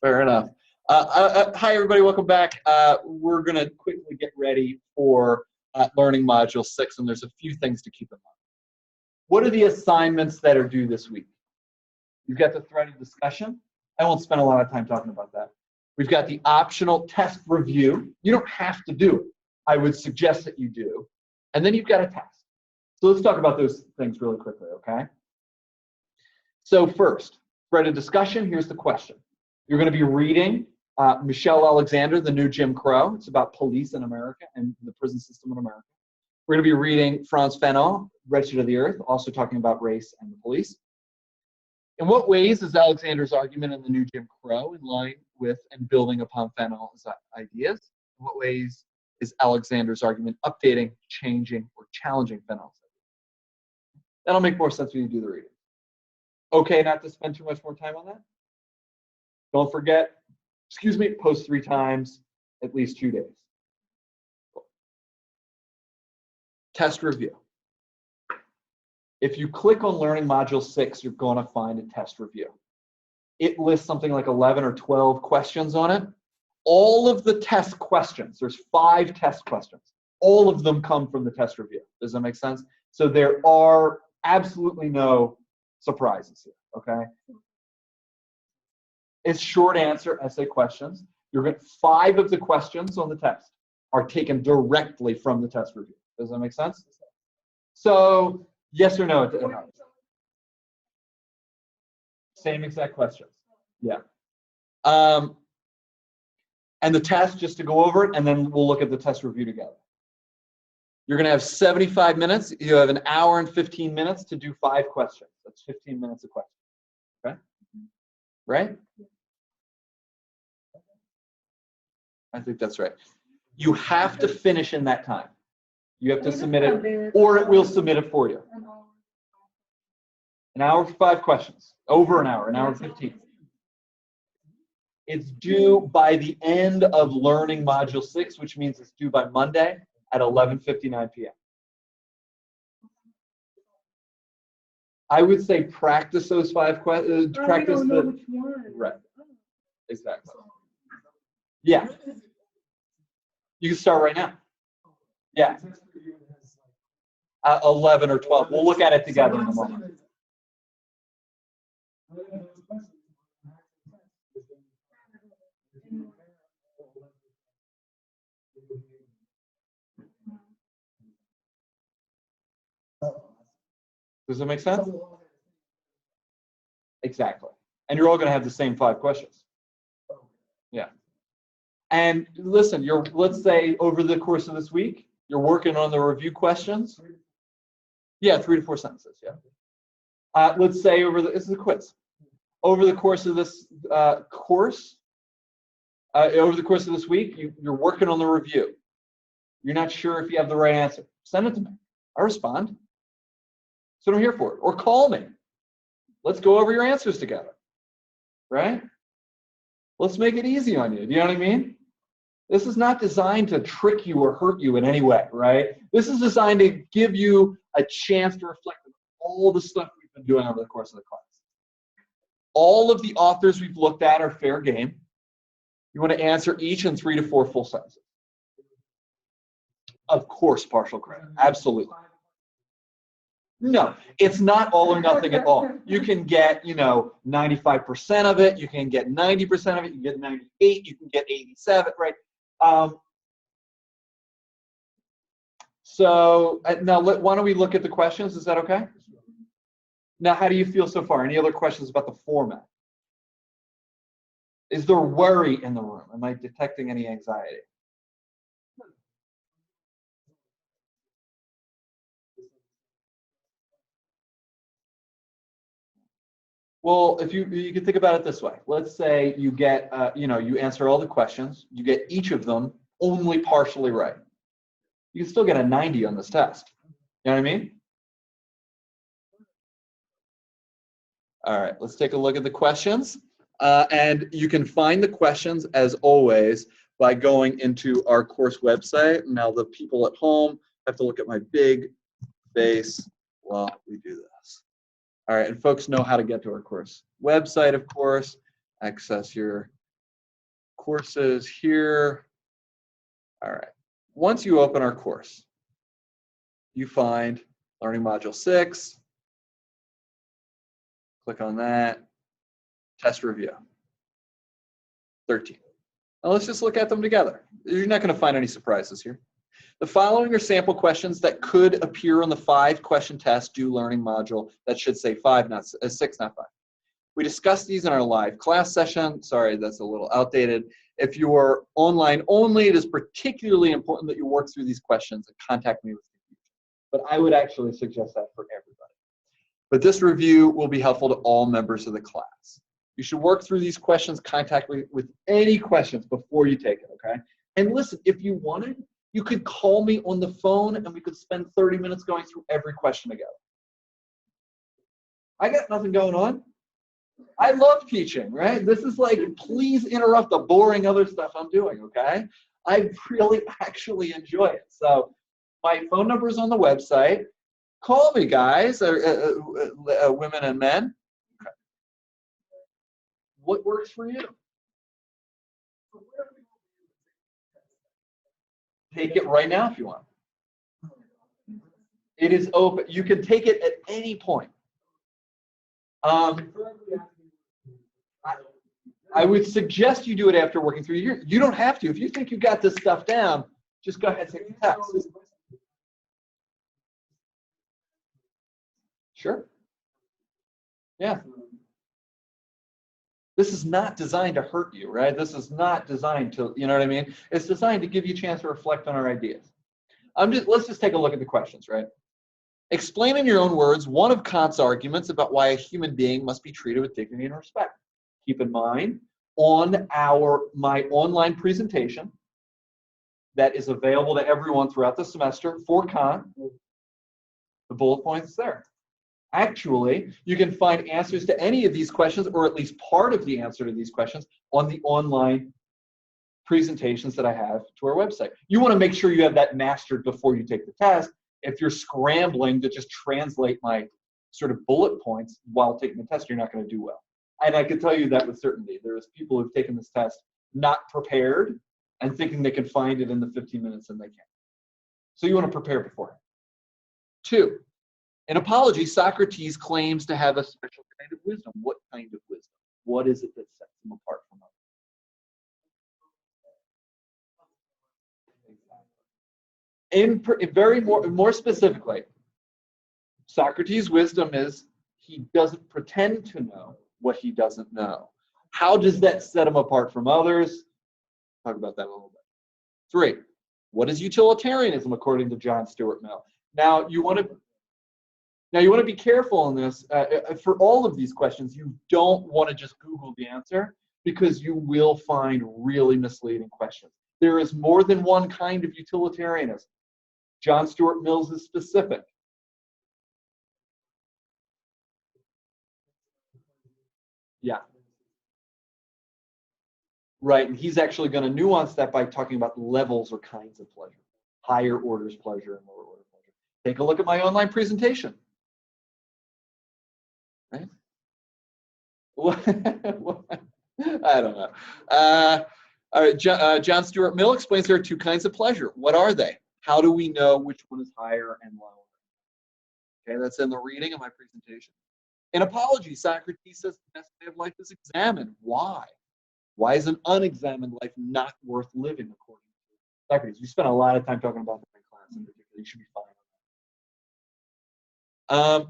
Fair enough. Hi, everybody. Welcome back. We're going to quickly get ready for Learning Module 6, and there's a few things to keep in mind. What are the assignments that are due this week? You've got the threaded discussion. I won't spend a lot of time talking about that. We've got the optional test review. You don't have to do it. I would suggest that you do. And then you've got a test. So let's talk about those things really quickly, okay? So first, threaded discussion. Here's the question. You're going to be reading Michelle Alexander, The New Jim Crow. It's about police in America and the prison system in America. We're going to be reading Frantz Fanon, Wretched of the Earth, also talking about race and the police. In what ways is Alexander's argument in The New Jim Crow in line with and building upon Fanon's ideas? In what ways is Alexander's argument updating, changing, or challenging Fanon's ideas? That'll make more sense when you do the reading. Okay, not to spend too much more time on that? Don't forget, post 3 times, at least 2 days. Cool. Test review. If you click on Learning Module 6, you're going to find a test review. It lists something like 11 or 12 questions on it. All of the test questions, there's 5 test questions. All of them come from the test review. Does that make sense? So there are absolutely no surprises here, okay? It's short answer essay questions. You're going 5 of the questions on the test are taken directly from the test review. Does that make sense? So yes or no? Same exact questions. Yeah. And the test, just to go over it, and then we'll look at the test review together. You're going to have 75 minutes. You have an hour and 15 minutes to do 5 questions. That's 15 minutes a question. Okay? Right? I think that's right. You have to finish in that time. You have to submit it, or it will submit it for you. An hour for 5 questions. Over an hour 15. It's due by the end of Learning Module 6, which means it's due by Monday at 11:59 p.m. I would say practice those 5 questions. Practice the which one. Right. Exactly. Yeah. You can start right now. Yeah. 11 or 12. We'll look at it together in a moment. Does that make sense? Exactly. And you're all going to have the same 5 questions. Yeah. And listen, let's say over the course of this week, you're working on the review questions. Yeah, 3 to 4 sentences. Yeah. Let's say this is a quiz. Over the course of this over the course of this week, you're working on the review. You're not sure if you have the right answer. Send it to me. I'll respond. That's what I'm here for. Or call me. Let's go over your answers together. Right? Let's make it easy on you. Do you know what I mean? This is not designed to trick you or hurt you in any way, right? This is designed to give you a chance to reflect on all the stuff we've been doing over the course of the class. All of the authors we've looked at are fair game. You want to answer each in 3 to 4 full sentences. Of course, partial credit. Absolutely. No, it's not all or nothing at all. You can get, 95% of it. You can get 90% of it. You can get 98. You can get 87, right? So now, why don't we look at the questions? Is that okay? Now, how do you feel so far? Any other questions about the format? Is there worry in the room? Am I detecting any anxiety? Well, if you can think about it this way. Let's say you get, you answer all the questions. You get each of them only partially right. You can still get a 90 on this test. You know what I mean? All right, let's take a look at the questions. And you can find the questions, as always, by going into our course website. Now, the people at home have to look at my big face while we do this. All right, and folks know how to get to our course website, of course. Access your courses here. All right. Once you open our course, you find Learning Module 6. Click on that. Test review. 13. Now let's just look at them together. You're not going to find any surprises here. The following are sample questions that could appear on the 5-question test due learning module that should say 5, not 6, not 5. We discussed these in our live class session. Sorry, that's a little outdated. If you are online only, it is particularly important that you work through these questions and contact me with confusion. But I would actually suggest that for everybody. But this review will be helpful to all members of the class. You should work through these questions, contact me with any questions before you take it, okay? And listen, if you wanted, you could call me on the phone and we could spend 30 minutes going through every question together. I got nothing going on. I love teaching, right? This is like, please interrupt the boring other stuff I'm doing, okay? I really actually enjoy it. So my phone number is on the website. Call me, guys, women and men. Okay. What works for you? Take it right now if you want. It is open. You can take it at any point. I would suggest you do it after working through your year. You don't have to. If you think you got this stuff down, just go ahead and take the test. Sure. Yeah. This is not designed to hurt you, right? This is not designed to, you know what I mean? It's designed to give you a chance to reflect on our ideas. Let's just take a look at the questions, right? Explain in your own words one of Kant's arguments about why a human being must be treated with dignity and respect. Keep in mind, on my online presentation that is available to everyone throughout the semester for Kant, the bullet points there. Actually, you can find answers to any of these questions, or at least part of the answer to these questions, on the online presentations that I have to our website. You want to make sure you have that mastered before you take the test. If you're scrambling to just translate my sort of bullet points while taking the test, you're not going to do well. And I can tell you that with certainty. There's people who've taken this test not prepared and thinking they can find it in the 15 minutes and they can't. So you want to prepare beforehand. 2, in Apology, Socrates claims to have a special kind of wisdom. What kind of wisdom? What is it that sets him apart from others? More specifically, Socrates' wisdom is he doesn't pretend to know what he doesn't know. How does that set him apart from others? Talk about that a little bit. 3, what is utilitarianism according to John Stuart Mill? Now you want to be careful on this. For all of these questions, you don't want to just Google the answer because you will find really misleading questions. There is more than one kind of utilitarianism. John Stuart Mill's is specific. Yeah. Right, and he's actually going to nuance that by talking about levels or kinds of pleasure. Higher orders pleasure and lower order pleasure. Take a look at my online presentation. Right? I don't know. All right, John Stuart Mill explains there are 2 kinds of pleasure. What are they? How do we know which one is higher and lower? Okay, that's in the reading of my presentation. In Apology, Socrates says the best way of life is examined. Why? Why is an unexamined life not worth living, according to Socrates? We spent a lot of time talking about that in class, in particular. You should be fine on that.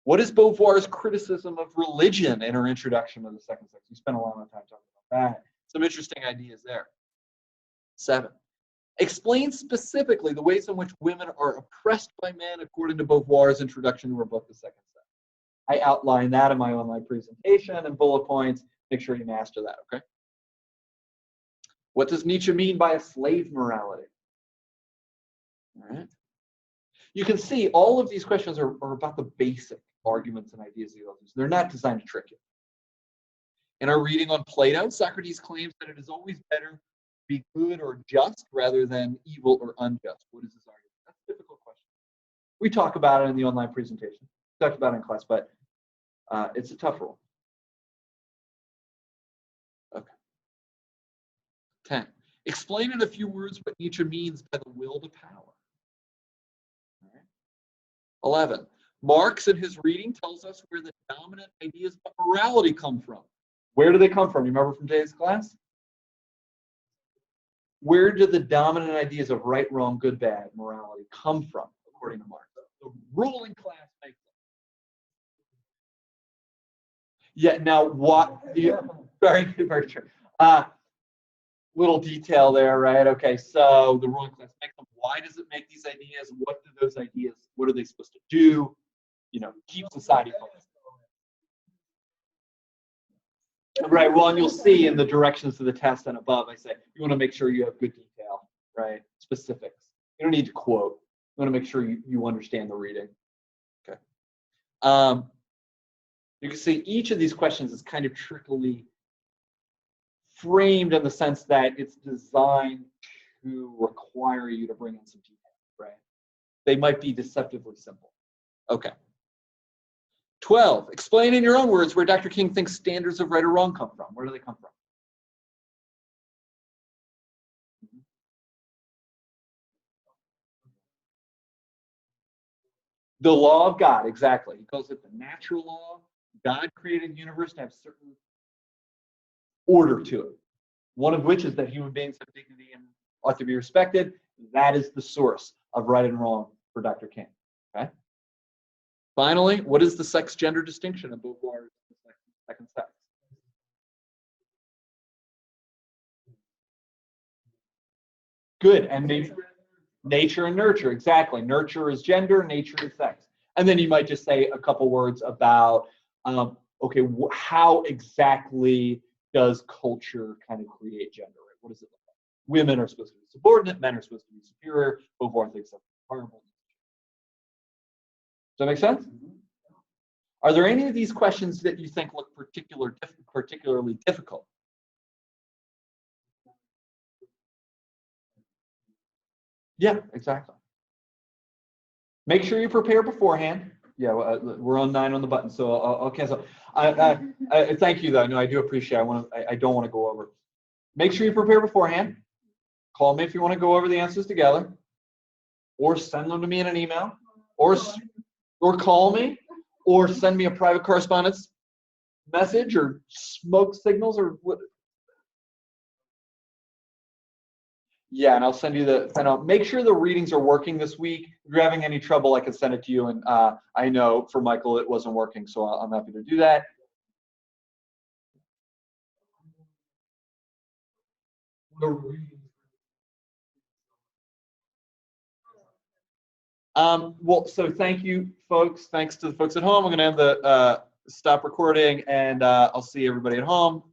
What is Beauvoir's criticism of religion in her introduction to the second sex? We spent a lot of time talking about that. Some interesting ideas there. 7, explain specifically the ways in which women are oppressed by men according to Beauvoir's introduction to her book, The Second Sex. I outline that in my online presentation and bullet points. Make sure you master that, okay? What does Nietzsche mean by a slave morality? All right. You can see all of these questions are about the basic arguments and ideas of the authors. They're not designed to trick you. In our reading on Plato, Socrates claims that it is always better to be good or just rather than evil or unjust. What is this argument? That's a difficult question. We talk about it in the online presentation. We talked about it in class, but it's a tough rule. Okay. Okay. Explain in a few words what Nietzsche means by the will to power. All right. 11. Marx in his reading tells us where the dominant ideas of morality come from. Where do they come from? You remember from today's class? Where do the dominant ideas of right, wrong, good, bad, morality come from, according to Marx? The ruling class makes them. Yeah, now what? Very, very true. Little detail there, right? Okay, so the ruling class makes them. Why does it make these ideas? What do those ideas, what are they supposed to do? You know, keep society focused. Right, well, and you'll see in the directions of the test and above, I say, you want to make sure you have good detail, right? Specifics. You don't need to quote. You want to make sure you understand the reading. Okay. You can see each of these questions is kind of trickily framed in the sense that it's designed to require you to bring in some detail, right? They might be deceptively simple. Okay. 12, explain in your own words where Dr. King thinks standards of right or wrong come from. Where do they come from? The law of God, exactly. He calls it the natural law. God created the universe to have certain order to it. One of which is that human beings have dignity and ought to be respected. That is the source of right and wrong for Dr. King. Okay. Finally, what is the sex-gender distinction in Beauvoir's Second Sex? Good, and nature and nurture, exactly. Nurture is gender, nature is sex. And then you might just say a couple words about, okay, how exactly does culture kind of create gender? Right? What does it look like? Women are supposed to be subordinate, men are supposed to be superior. Beauvoir thinks that's horrible. Does that make sense? Are there any of these questions that you think look particularly difficult? Yeah, exactly. Make sure you prepare beforehand. Yeah, we're on 9 on the button, so I'll cancel. Thank you, though. No, I do appreciate it. I don't want to go over. Make sure you prepare beforehand. Call me if you want to go over the answers together, or send them to me in an email, or call me, or send me a private correspondence message, or smoke signals, or what. Yeah, and I'll send you the. And I'll make sure the readings are working this week. If you're having any trouble, I can send it to you. And I know for Michael it wasn't working, so I'm happy to do that. Well, so thank you, folks. Thanks to the folks at home. I'm going to end the stop recording, and I'll see everybody at home.